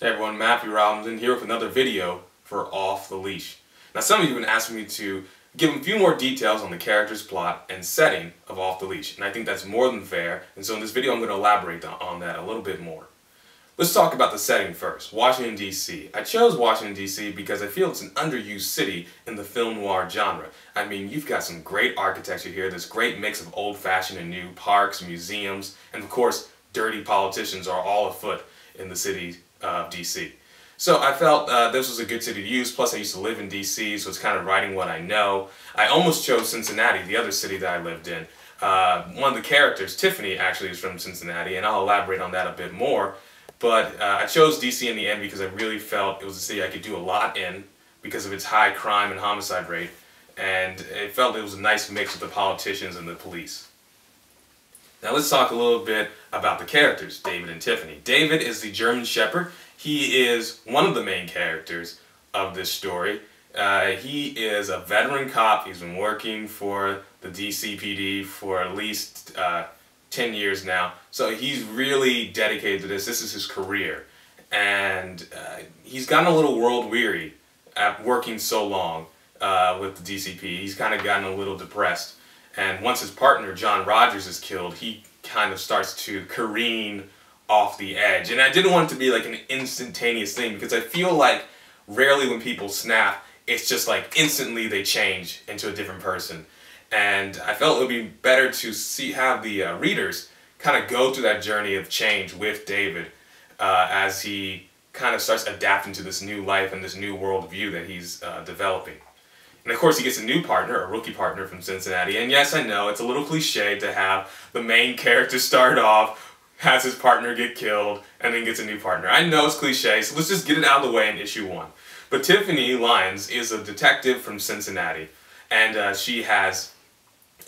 Hey everyone, Matthew Robinson here with another video for Off the Leash. Now some of you have been asking me to give a few more details on the character's plot and setting of Off the Leash, and I think that's more than fair, and so in this video I'm going to elaborate on that a little bit more. Let's talk about the setting first, Washington DC. I chose Washington DC because I feel it's an underused city in the film noir genre. I mean, you've got some great architecture here, this great mix of old-fashioned and new parks, museums, and of course, dirty politicians are all afoot in the city of DC. So I felt this was a good city to use, plus I used to live in DC, so it's kind of writing what I know. I almost chose Cincinnati, the other city that I lived in. One of the characters, Tiffany, actually is from Cincinnati, and I'll elaborate on that a bit more. But I chose DC in the end because I really felt it was a city I could do a lot in because of its high crime and homicide rate, and it felt it was a nice mix of the politicians and the police. Now let's talk a little bit about the characters, David and Tiffany. David is the German Shepherd. He is one of the main characters of this story. He is a veteran cop. He's been working for the DCPD for at least 10 years now. So he's really dedicated to this. This is his career. And he's gotten a little world weary at working so long with the DCP. He's kind of gotten a little depressed. And once his partner, John Rogers, is killed, he kind of starts to careen off the edge. And I didn't want it to be like an instantaneous thing because I feel like rarely when people snap, it's just like instantly they change into a different person. And I felt it would be better to have the readers kind of go through that journey of change with David as he kind of starts adapting to this new life and this new worldview that he's developing. And of course he gets a new partner, a rookie partner from Cincinnati. And yes, I know, it's a little cliche to have the main character start off, has his partner get killed, and then gets a new partner. I know it's cliche, so let's just get it out of the way in issue 1. But Tiffany Lyons is a detective from Cincinnati, and she has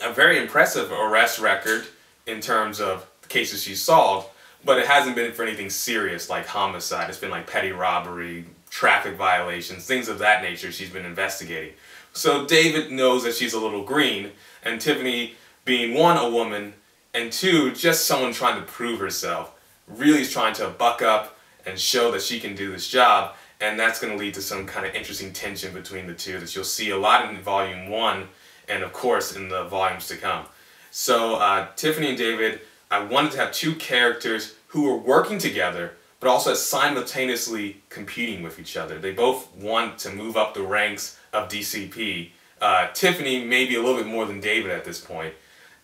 a very impressive arrest record in terms of the cases she's solved, but it hasn't been for anything serious like homicide. It's been like petty robbery, traffic violations, things of that nature she's been investigating. So David knows that she's a little green, and Tiffany, being one, a woman, and two, just someone trying to prove herself, really is trying to buck up and show that she can do this job, and that's going to lead to some kind of interesting tension between the two that you'll see a lot in Volume 1 and of course in the volumes to come. So Tiffany and David, I wanted to have two characters who were working together but also simultaneously competing with each other. They both want to move up the ranks of DCP. Tiffany maybe a little bit more than David at this point,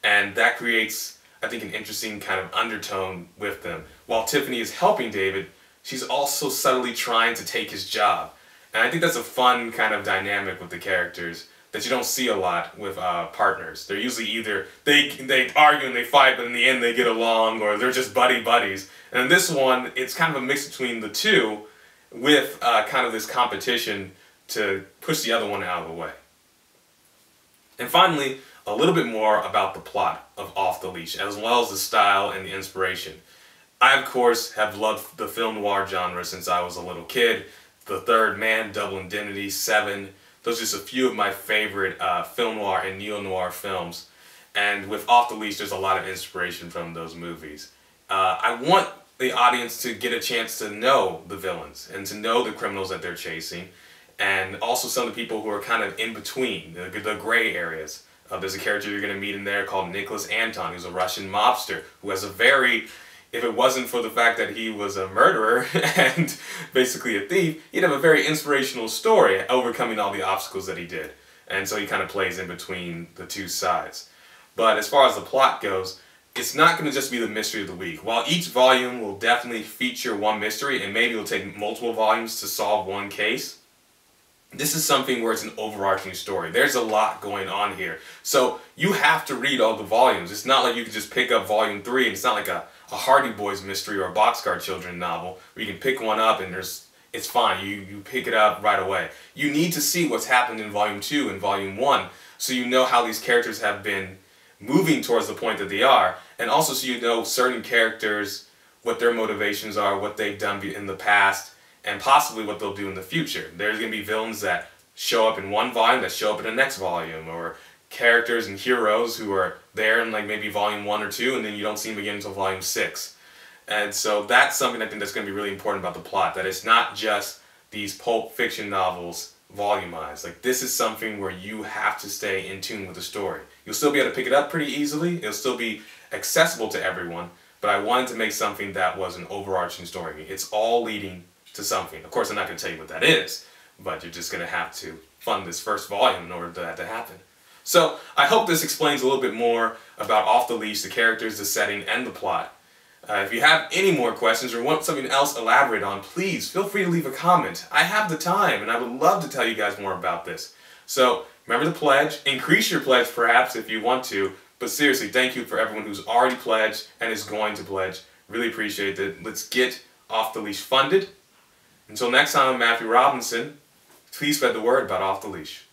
and that creates, I think, an interesting kind of undertone with them. While Tiffany is helping David, she's also subtly trying to take his job. And I think that's a fun kind of dynamic with the characters that you don't see a lot with partners. They're usually either they argue and they fight, but in the end they get along, or they're just buddies. And in this one, it's kind of a mix between the two with kind of this competition to push the other one out of the way. And finally, a little bit more about the plot of Off the Leash, as well as the style and the inspiration. I, of course, have loved the film noir genre since I was a little kid. The Third Man, Double Indemnity, Seven. Those are just a few of my favorite film noir and neo-noir films. And with Off the Leash, there's a lot of inspiration from those movies. I want the audience to get a chance to know the villains and to know the criminals that they're chasing, and also some of the people who are kind of in between, the gray areas. There's a character you're going to meet in there called Nicholas Anton, who's a Russian mobster who has a very, if it wasn't for the fact that he was a murderer and basically a thief, he'd have a very inspirational story overcoming all the obstacles that he did. And so he kind of plays in between the two sides. But as far as the plot goes, it's not going to just be the mystery of the week. While each volume will definitely feature one mystery, and maybe it'll take multiple volumes to solve one case, this is something where it's an overarching story. There's a lot going on here. So you have to read all the volumes. It's not like you can just pick up Volume 3, and it's not like a Hardy Boys mystery or a Boxcar Children novel where you can pick one up and it's fine. You pick it up right away. You need to see what's happened in Volume 2 and Volume 1 so you know how these characters have been moving towards the point that they are, and also so you know certain characters, what their motivations are, what they've done in the past, and possibly what they'll do in the future. There's going to be villains that show up in one volume that show up in the next volume, or characters and heroes who are there in like maybe volume 1 or 2 and then you don't see them again until volume 6. And so that's something I think that's going to be really important about the plot, that it's not just these pulp fiction novels volumized. Like, this is something where you have to stay in tune with the story. You'll still be able to pick it up pretty easily, it'll still be accessible to everyone, but I wanted to make something that was an overarching story. It's all leading to something. Of course, I'm not going to tell you what that is, but you're just going to have to fund this first volume in order for that to happen. So, I hope this explains a little bit more about Off the Leash, the characters, the setting, and the plot. If you have any more questions or want something else elaborated on, please feel free to leave a comment. I have the time, and I would love to tell you guys more about this. So, remember to pledge. Increase your pledge, perhaps, if you want to. But seriously, thank you for everyone who's already pledged and is going to pledge. Really appreciate it. Let's get Off the Leash funded. Until next time, I'm Matthew Robinson. Please spread the word about Off the Leash.